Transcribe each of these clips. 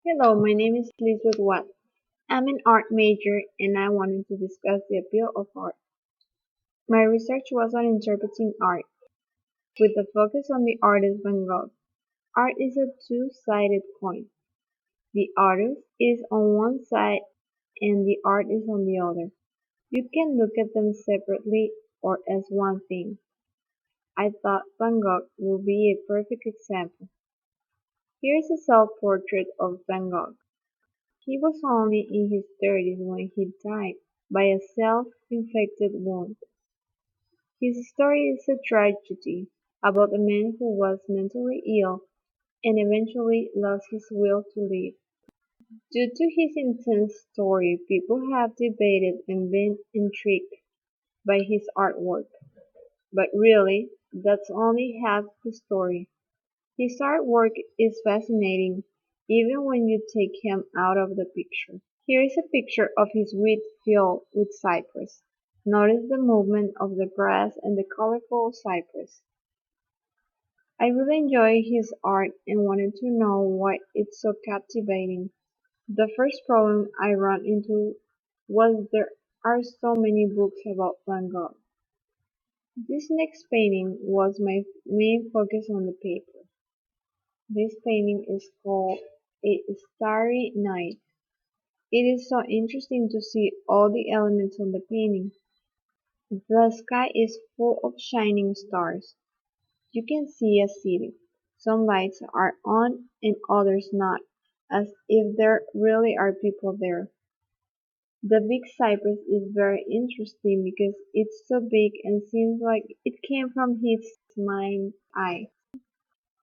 Hello, my name is Elizabeth Watt. I'm an art major and I wanted to discuss the appeal of art. My research was on interpreting art, with a focus on the artist Van Gogh. Art is a two-sided coin. The artist is on one side and the art is on the other. You can look at them separately or as one thing. I thought Van Gogh would be a perfect example. Here's a self-portrait of Van Gogh. He was only in his 30s when he died by a self-inflicted wound. His story is a tragedy about a man who was mentally ill and eventually lost his will to live. Due to his intense story, people have debated and been intrigued by his artwork. But really, that's only half the story. His artwork is fascinating even when you take him out of the picture. Here is a picture of his wheat field with cypress. Notice the movement of the grass and the colorful cypress. I really enjoy his art and wanted to know why it's so captivating. The first problem I ran into was there are so many books about Van Gogh. This next painting was my main focus on the paper. This painting is called A Starry Night. It is so interesting to see all the elements on the painting. The sky is full of shining stars. You can see a city. Some lights are on and others not, as if there really are people there. The big cypress is very interesting because it's so big and seems like it came from his mind's eye.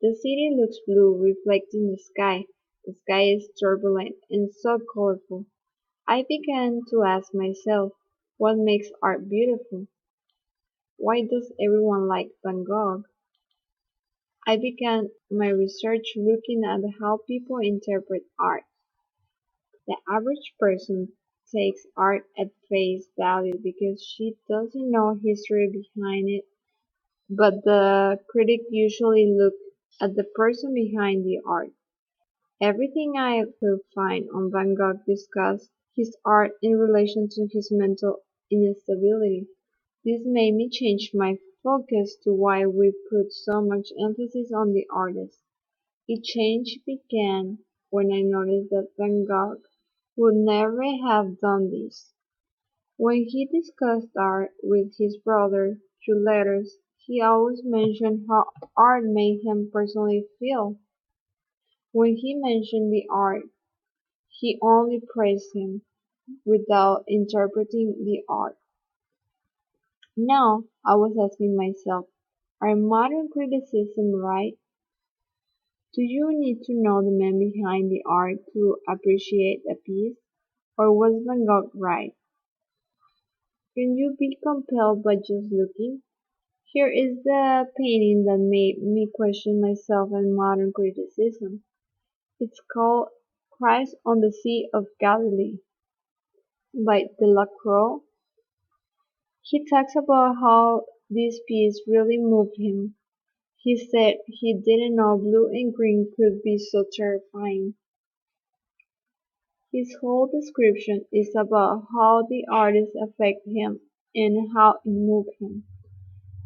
The city looks blue, reflecting the sky. The sky is turbulent and so colorful. I began to ask myself, what makes art beautiful? Why does everyone like Van Gogh? I began my research looking at how people interpret art. The average person takes art at face value because she doesn't know history behind it, but the critic usually looks at the person behind the art. Everything I could find on Van Gogh discussed his art in relation to his mental instability. This made me change my focus to why we put so much emphasis on the artist. The change began when I noticed that Van Gogh would never have done this. When he discussed art with his brother through letters, he always mentioned how art made him personally feel. When he mentioned the art, he only praised him, without interpreting the art. Now I was asking myself, are modern criticism right? Do you need to know the man behind the art to appreciate a piece? Or was Van Gogh right? Can you be compelled by just looking? Here is the painting that made me question myself and modern criticism. It's called Christ on the Sea of Galilee by Delacroix. He talks about how this piece really moved him. He said he didn't know blue and green could be so terrifying. His whole description is about how the artist affected him and how it moved him.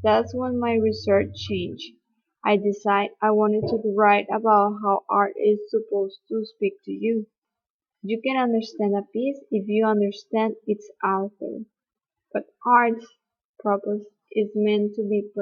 That's when my research changed. I decided I wanted to write about how art is supposed to speak to you. You can understand a piece if you understand its author, but art's purpose is meant to be personal.